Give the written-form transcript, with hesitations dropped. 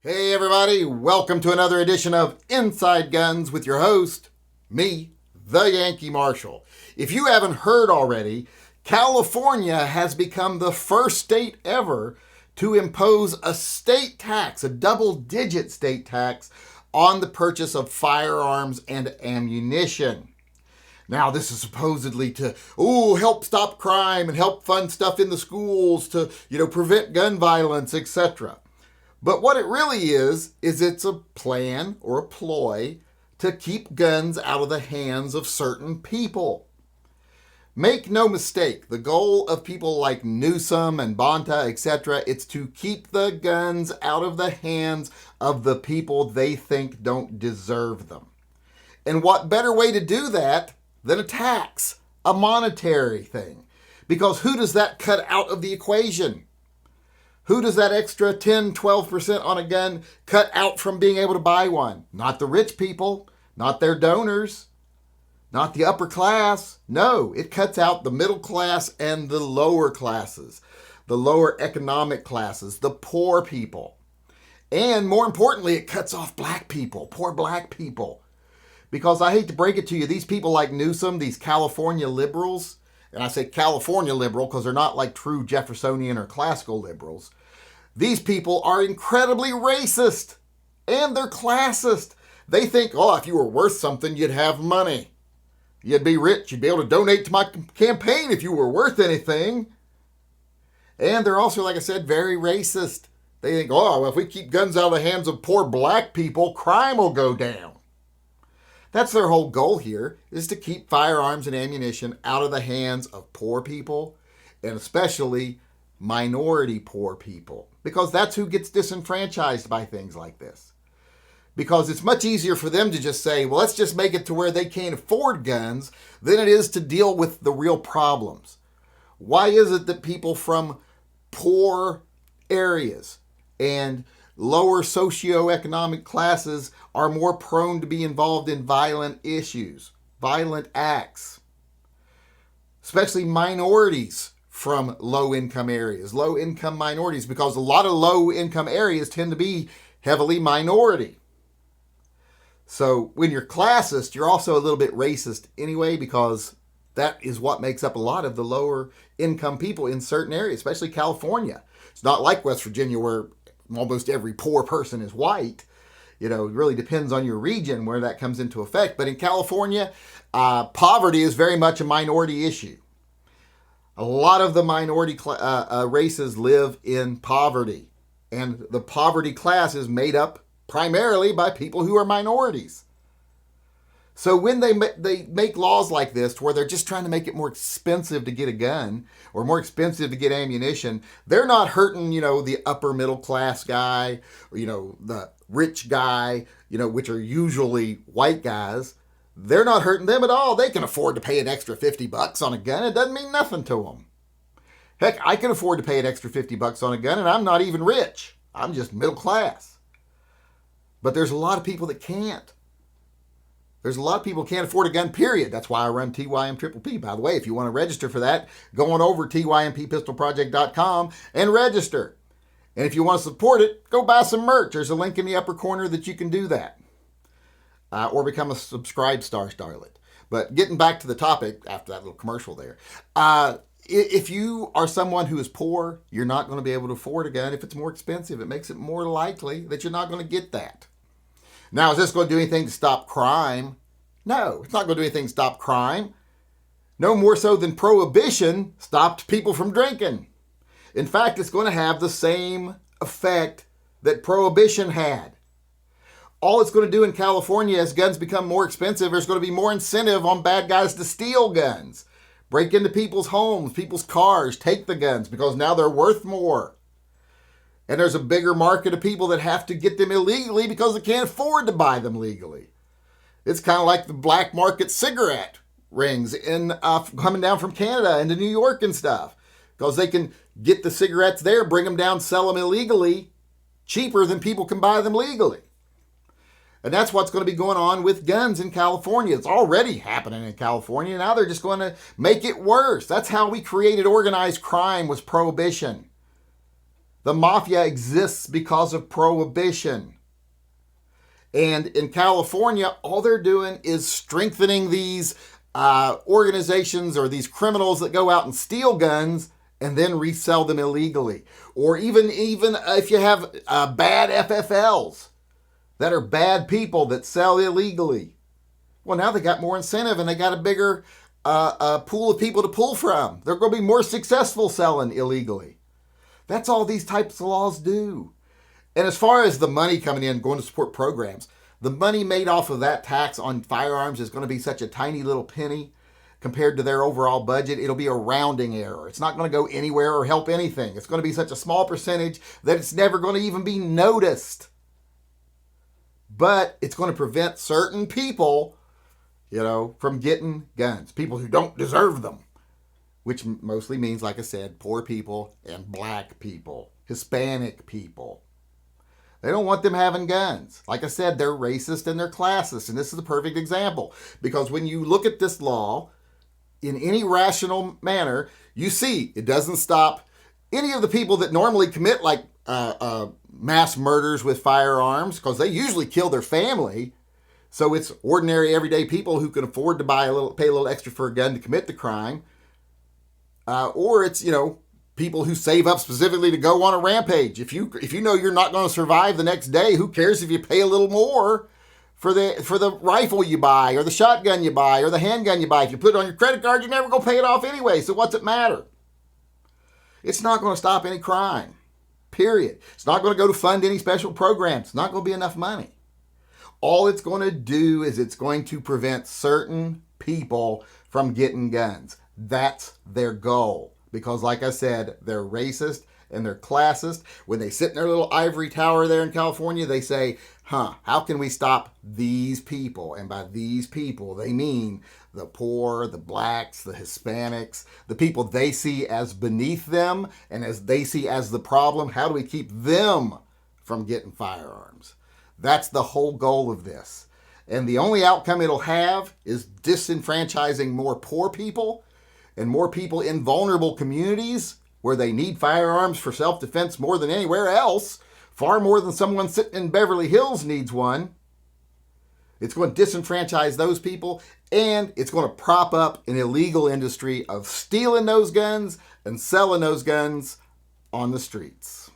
Hey everybody, welcome to another edition of Inside Guns with your host, me, the Yankee Marshal. If you haven't heard already, California has become the first state ever to impose a state tax, a double-digit state tax, on the purchase of firearms and ammunition. Now, this is supposedly to, help stop crime and help fund stuff in the schools to, prevent gun violence, etc. But what it really is it's a plan or a ploy to keep guns out of the hands of certain people. Make no mistake, the goal of people like Newsom and Bonta, etc., it's to keep the guns out of the hands of the people they think don't deserve them. And what better way to do that than a tax, a monetary thing? Because who does that cut out of the equation? Who does that extra 10, 12% on a gun cut out from being able to buy one? Not the rich people, not their donors, not the upper class. No, it cuts out the middle class and the lower classes, the lower economic classes, the poor people. And more importantly, it cuts off black people, poor black people. Because I hate to break it to you, these people like Newsom, these California liberals, and I say California liberal because they're not like true Jeffersonian or classical liberals. These people are incredibly racist and they're classist. They think, if you were worth something, you'd have money. You'd be rich. You'd be able to donate to my campaign if you were worth anything. And they're also, like I said, very racist. They think, if we keep guns out of the hands of poor black people, crime will go down. That's their whole goal here, is to keep firearms and ammunition out of the hands of poor people, and especially minority poor people, because that's who gets disenfranchised by things like this. Because it's much easier for them to just say, let's just make it to where they can't afford guns than it is to deal with the real problems. Why is it that people from poor areas and lower socioeconomic classes are more prone to be involved in violent issues, violent acts? Especially minorities from low-income areas, low-income minorities, because a lot of low-income areas tend to be heavily minority. So when you're classist, you're also a little bit racist anyway, because that is what makes up a lot of the lower-income people in certain areas, especially California. It's not like West Virginia where almost every poor person is white. It really depends on your region where that comes into effect. But in California, poverty is very much a minority issue. A lot of the minority races live in poverty. And the poverty class is made up primarily by people who are minorities. So when they make laws like this where they're just trying to make it more expensive to get a gun or more expensive to get ammunition, they're not hurting, the upper middle class guy or, the rich guy, which are usually white guys. They're not hurting them at all. They can afford to pay an extra $50 on a gun. It doesn't mean nothing to them. Heck, I can afford to pay an extra $50 on a gun and I'm not even rich. I'm just middle class. But there's a lot of people that can't. There's a lot of people who can't afford a gun, period. That's why I run TYMP. By the way, if you want to register for that, go on over to TYMPpistolproject.com and register. And if you want to support it, go buy some merch. There's a link in the upper corner that you can do that. Or become a subscribe starlet. But getting back to the topic, after that little commercial there, if you are someone who is poor, you're not going to be able to afford a gun. If it's more expensive, it makes it more likely that you're not going to get that. Now, is this going to do anything to stop crime? No, it's not going to do anything to stop crime. No more so than prohibition stopped people from drinking. In fact, it's going to have the same effect that prohibition had. All it's going to do in California as guns become more expensive, there's going to be more incentive on bad guys to steal guns. Break into people's homes, people's cars, take the guns because now they're worth more. And there's a bigger market of people that have to get them illegally because they can't afford to buy them legally. It's kind of like the black market cigarette rings coming down from Canada into New York and stuff. Because they can get the cigarettes there, bring them down, sell them illegally, cheaper than people can buy them legally. And that's what's going to be going on with guns in California. It's already happening in California. Now they're just going to make it worse. That's how we created organized crime, was prohibition. The mafia exists because of prohibition. And in California, all they're doing is strengthening these organizations or these criminals that go out and steal guns and then resell them illegally. Or even if you have bad FFLs that are bad people that sell illegally. Well, now they got more incentive and they got a bigger pool of people to pull from. They're going to be more successful selling illegally. That's all these types of laws do. And as far as the money coming in, going to support programs, the money made off of that tax on firearms is going to be such a tiny little penny compared to their overall budget. It'll be a rounding error. It's not going to go anywhere or help anything. It's going to be such a small percentage that it's never going to even be noticed. But it's going to prevent certain people, from getting guns. People who don't deserve them. Which mostly means, like I said, poor people and black people, Hispanic people. They don't want them having guns. Like I said, they're racist and they're classist. And this is a perfect example. Because when you look at this law in any rational manner, you see it doesn't stop any of the people that normally commit like mass murders with firearms, because they usually kill their family. So it's ordinary, everyday people who can afford to pay a little extra for a gun to commit the crime. Or it's, people who save up specifically to go on a rampage. If you know you're not going to survive the next day, who cares if you pay a little more for the rifle you buy, or the shotgun you buy, or the handgun you buy? If you put it on your credit card, you're never going to pay it off anyway. So what's it matter? It's not going to stop any crime. Period. It's not going to go to fund any special programs. It's not going to be enough money. All it's going to do is it's going to prevent certain people from getting guns. That's their goal. Because like I said, they're racist and they're classist. When they sit in their little ivory tower there in California, they say, how can we stop these people? And by these people, they mean the poor, the blacks, the Hispanics, the people they see as beneath them and as they see as the problem. How do we keep them from getting firearms? That's the whole goal of this. And the only outcome it'll have is disenfranchising more poor people and more people in vulnerable communities where they need firearms for self-defense more than anywhere else, far more than someone sitting in Beverly Hills needs one. It's going to disenfranchise those people, and it's going to prop up an illegal industry of stealing those guns and selling those guns on the streets.